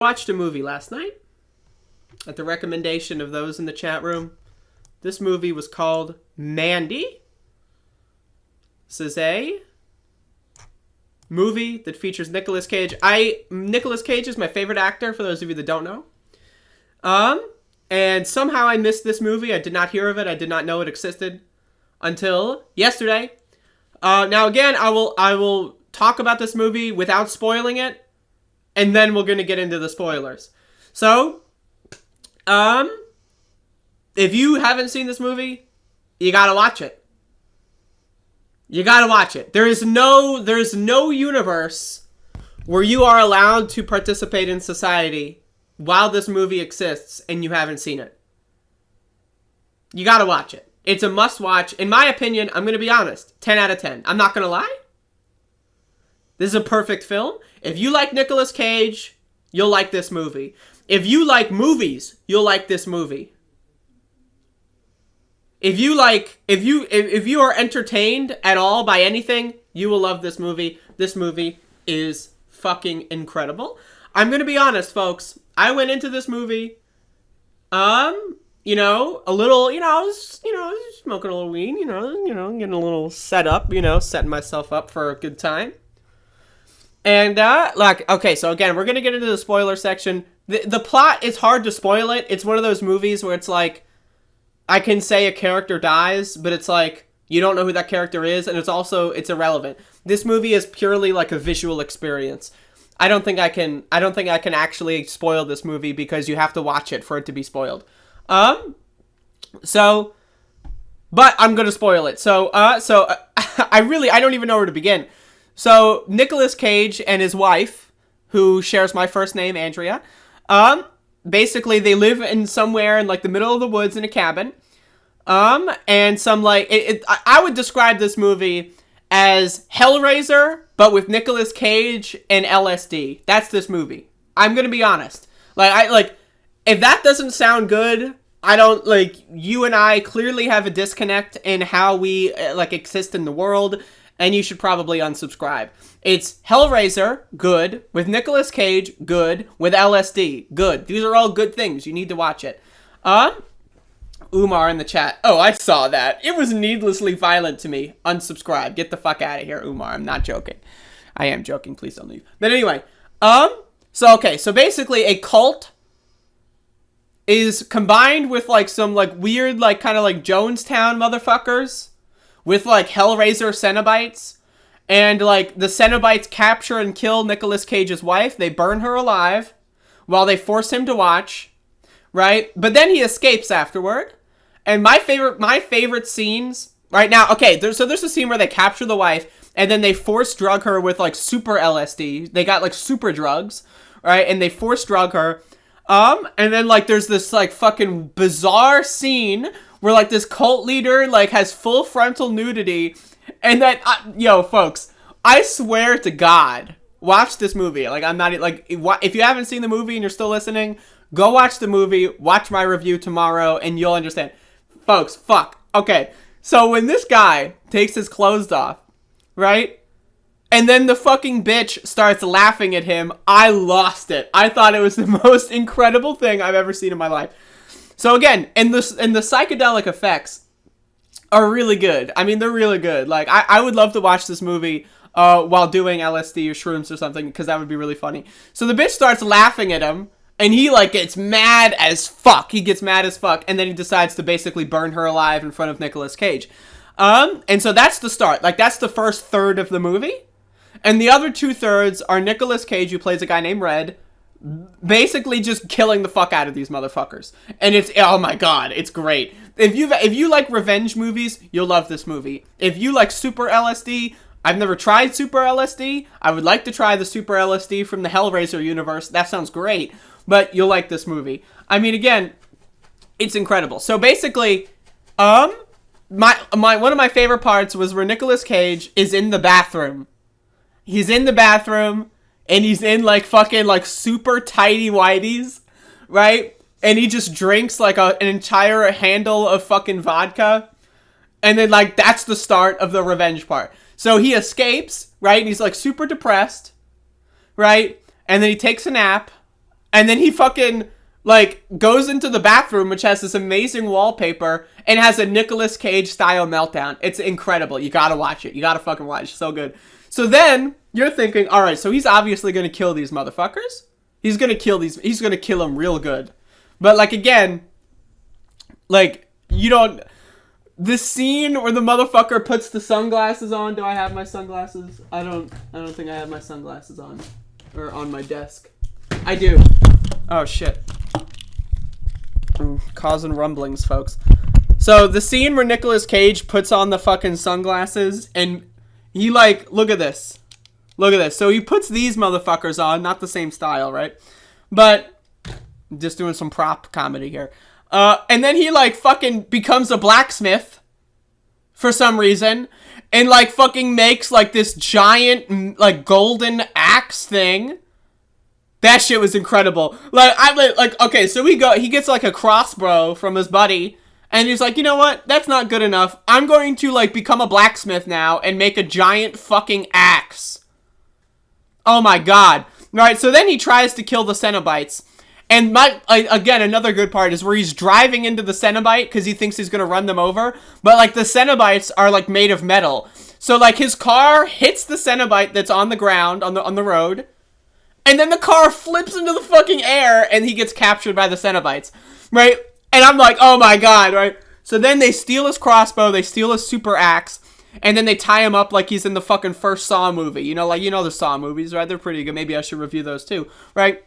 Watched a movie last night at the recommendation of those in the chat room. This movie was called MANDY. This is a movie that features Nicolas Cage. Nicolas Cage is my favorite actor, for those of you that don't know. And somehow I missed this movie. I did not hear of it. I did not know it existed until yesterday. Now again, I will talk about this movie without spoiling it, and then we're going to get into the spoilers. So, if you haven't seen this movie, you gotta watch it. You gotta watch it. There's no universe where you are allowed to participate in society while this movie exists and you haven't seen it. You gotta watch it. It's a must-watch. In my opinion, I'm gonna be honest, 10 out of 10. I'm not gonna lie. This is a perfect film. If you like Nicolas Cage, you'll like this movie. If you like movies, you'll like this movie. If you are entertained at all by anything, you will love this movie. This movie is fucking incredible. I'm gonna be honest, folks. I went into this movie, a little, I was smoking a little weed, getting a little set up, setting myself up for a good time. And, okay, so again, we're gonna get into the spoiler section. The plot is hard to spoil it. It's one of those movies where it's like, I can say a character dies, but it's like, you don't know who that character is, and it's irrelevant. This movie is purely like a visual experience. I don't think I can actually spoil this movie because you have to watch it for it to be spoiled. But I'm gonna spoil it. I don't even know where to begin. So, Nicolas Cage and his wife, who shares my first name, Andrea, basically they live in somewhere in like the middle of the woods in a cabin. And some I would describe this movie as Hellraiser, but with Nicolas Cage and LSD. That's this movie. I'm gonna be honest. If that doesn't sound good, you and I clearly have a disconnect in how we exist in the world. And you should probably unsubscribe. It's Hellraiser, good. With Nicolas Cage, good. With LSD, good. These are all good things. You need to watch it. Umar in the chat. Oh, I saw that. It was needlessly violent to me. Unsubscribe. Get the fuck out of here, Umar. I'm not joking. I am joking. Please don't leave. But anyway. So basically a cult is combined with some weird kind of Jonestown motherfuckers. With, Hellraiser Cenobites. And, the Cenobites capture and kill Nicolas Cage's wife. They burn her alive. While they force him to watch. Right? But then he escapes afterward. And my favorite scenes... Right now, okay, there's a scene where they capture the wife. And then they force drug her with, super LSD. They got, super drugs. Right? And they force drug her. And then, there's this, fucking bizarre scene... where, this cult leader, has full frontal nudity. And then, folks, I swear to God, watch this movie. I'm not, if you haven't seen the movie and you're still listening, go watch the movie, watch my review tomorrow, and you'll understand. Folks, fuck. Okay, so when this guy takes his clothes off, right? And then the fucking bitch starts laughing at him, I lost it. I thought it was the most incredible thing I've ever seen in my life. So again, and the psychedelic effects are really good. I mean, they're really good. I would love to watch this movie while doing LSD or shrooms or something, because that would be really funny. So the bitch starts laughing at him, and he, gets mad as fuck. He gets mad as fuck, and then he decides to basically burn her alive in front of Nicolas Cage. And so that's the start. That's the first third of the movie. And the other 2/3 are Nicolas Cage, who plays a guy named Red, basically just killing the fuck out of these motherfuckers. And it's, oh my god, it's great. If you like revenge movies, you'll love this movie. If you like super LSD, I've never tried super LSD. I would like to try the super LSD from the Hellraiser universe. That sounds great. But you'll like this movie. I mean, again, it's incredible. So basically, one of my favorite parts was where Nicolas Cage is in the bathroom. He's in the bathroom. And he's in, fucking, super tighty whities, right? And he just drinks, an entire handle of fucking vodka. And then, that's the start of the revenge part. So he escapes, right? And he's, super depressed, right? And then he takes a nap. And then he fucking, like, goes into the bathroom, which has this amazing wallpaper, and has a Nicolas Cage style meltdown. It's incredible. You gotta watch it. You gotta fucking watch it. It's so good. So then, you're thinking, alright, so he's obviously gonna kill these motherfuckers. He's gonna kill them real good. But, like, again, like, you don't... This scene where the motherfucker puts the sunglasses on. Do I have my sunglasses? I don't think I have my sunglasses on. Or on my desk. I do. Oh, shit. Causing rumblings, folks. So, the scene where Nicolas Cage puts on the fucking sunglasses, and he, like, look at this. Look at this. So, he puts these motherfuckers on. Not the same style, right? But, just doing some prop comedy here. And then he, like, fucking becomes a blacksmith for some reason, and, like, fucking makes, like, this giant, like, golden axe thing. That shit was incredible. Like, okay, so he gets, like, a crossbow from his buddy, and he's like, you know what? That's not good enough. I'm going to, like, become a blacksmith now and make a giant fucking axe. Oh my god. Alright, so then he tries to kill the Cenobites. And again, another good part is where he's driving into the Cenobite because he thinks he's going to run them over. But, like, the Cenobites are, like, made of metal. So, like, his car hits the Cenobite that's on the ground, on the road. And then the car flips into the fucking air and he gets captured by the Cenobites. Right? And I'm like, oh my god, right? So then they steal his crossbow, they steal his super axe, and then they tie him up like he's in the fucking first Saw movie. You know, like, you know the Saw movies, right? They're pretty good. Maybe I should review those too, right?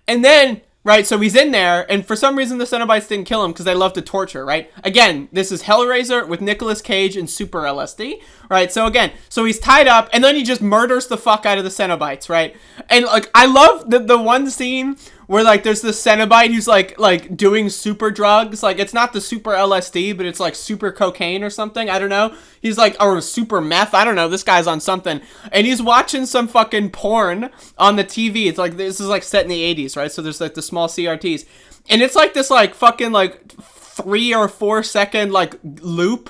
And then, right, so he's in there, and for some reason the Cenobites didn't kill him because they love to torture, right? Again, this is Hellraiser with Nicolas Cage and Super LSD, right? So again, so he's tied up, and then he just murders the fuck out of the Cenobites, right? And, like, I love the one scene where, like, there's this Cenobite who's, like, doing super drugs. Like, it's not the super LSD, but it's, like, super cocaine or something. I don't know. He's, like, or super meth. I don't know. This guy's on something. And he's watching some fucking porn on the TV. It's, like, this is, like, set in the 80s, right? So there's, like, the small CRTs. And it's, like, this, like, fucking, like, 3 or 4 second, like, loop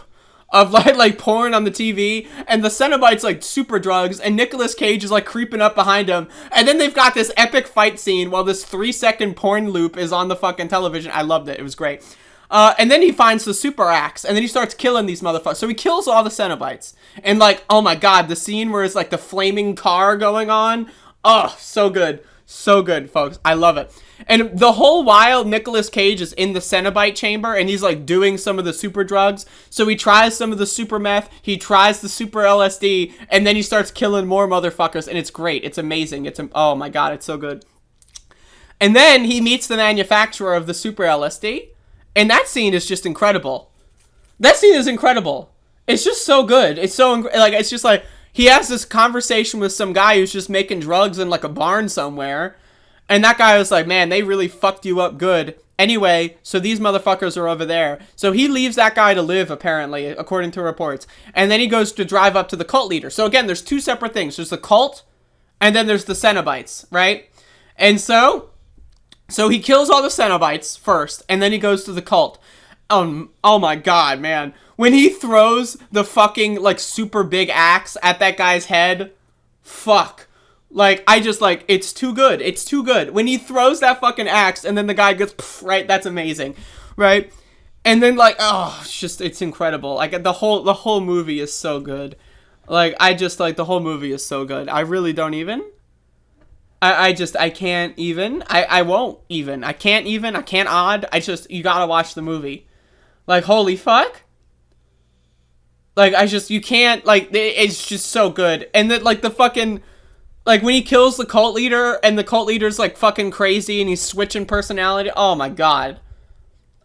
of, like porn on the TV, and the Cenobite's, like, super drugs, and Nicolas Cage is, like, creeping up behind him, and then they've got this epic fight scene while this 3-second porn loop is on the fucking television. I loved it. It was great. And then he finds the super axe, and then he starts killing these motherfuckers. So he kills all the Cenobites, and, like, oh my god, the scene where it's, like, the flaming car going on, oh, so good. So good, folks. I love it. And the whole while, Nicolas Cage is in the Cenobite chamber, and he's, like, doing some of the super drugs. So he tries some of the super meth, he tries the super LSD, and then he starts killing more motherfuckers, and it's great. It's amazing. Oh my god, it's so good. And then he meets the manufacturer of the super LSD, and that scene is just incredible. That scene is incredible. It's just so good. It's so, like, it's just like, he has this conversation with some guy who's just making drugs in, like, a barn somewhere. And that guy was like, man, they really fucked you up good. Anyway, so these motherfuckers are over there. So he leaves that guy to live, apparently, according to reports. And then he goes to drive up to the cult leader. So again, there's 2 separate things. There's the cult, and then there's the Cenobites, right? And so he kills all the Cenobites first, and then he goes to the cult. Oh my god, man. When he throws the fucking, like, super big axe at that guy's head, fuck. Like, I just, like, it's too good. It's too good. When he throws that fucking axe and then the guy gets, right, that's amazing, right? And then, like, oh, it's incredible. Like, the whole movie is so good. Like, the whole movie is so good. I really don't even. I can't even. I won't even. I can't even. I can't odd. You gotta watch the movie. Like, holy fuck. Like, you can't, like, it's just so good. And then, like, the fucking, like, when he kills the cult leader, and the cult leader's, like, fucking crazy, and he's switching personality, oh my god.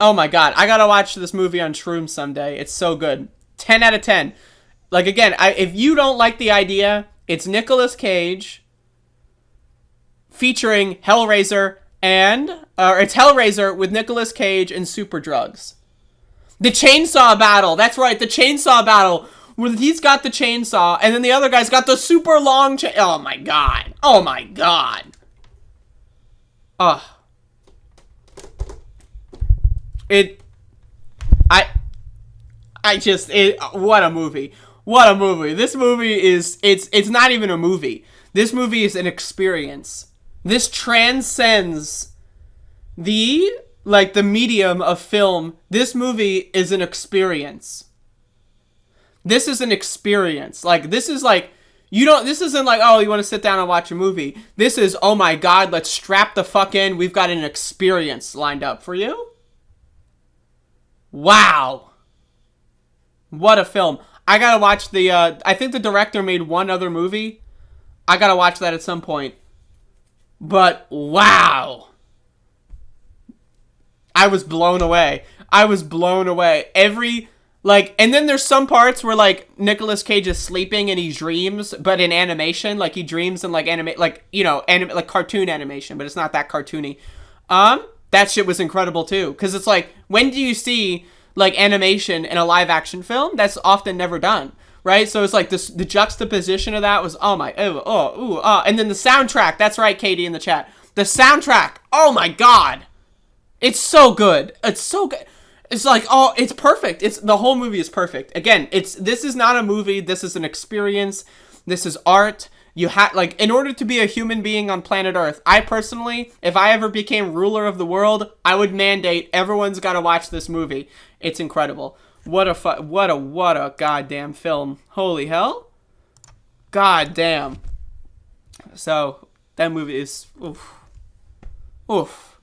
Oh my god, I gotta watch this movie on shrooms someday. It's so good. 10 out of 10. Like, again, if you don't like the idea, it's Nicolas Cage featuring Hellraiser, it's Hellraiser with Nicolas Cage and super drugs. The chainsaw battle. That's right, the chainsaw battle. Where he's got the chainsaw, and then the other guy's got the super long oh my god. Oh my god. Ugh. What a movie. What a movie. This movie is, it's not even a movie. This movie is an experience. This transcends the medium of film. This movie is an experience. This is an experience. Like, this is like, this isn't like, oh, you want to sit down and watch a movie. This is, oh my God, let's strap the fuck in. We've got an experience lined up for you. Wow. What a film. I gotta watch I think the director made one other movie. I gotta watch that at some point. But, wow. I was blown away. And then there's some parts where, like, Nicolas Cage is sleeping and he dreams, but in animation. Like, he dreams in, like, like cartoon animation, but it's not that cartoony. That shit was incredible, too. Because it's like, when do you see, like, animation in a live-action film? That's often never done, right? So it's like, the juxtaposition of that was, and then the soundtrack. That's right, Katie in the chat. The soundtrack. Oh, my God. It's so good. It's so good. It's like, oh, it's perfect. The whole movie is perfect. Again, this is not a movie. This is an experience. This is art. In order to be a human being on planet Earth, I personally, if I ever became ruler of the world, I would mandate everyone's got to watch this movie. It's incredible. What a goddamn film. Holy hell. Goddamn. So, that movie is, oof. Oof.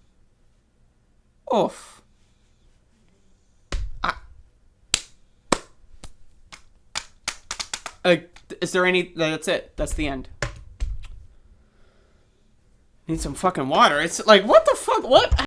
Oof. Is there any... That's it. That's the end. Need some fucking water. It's like, what the fuck? What?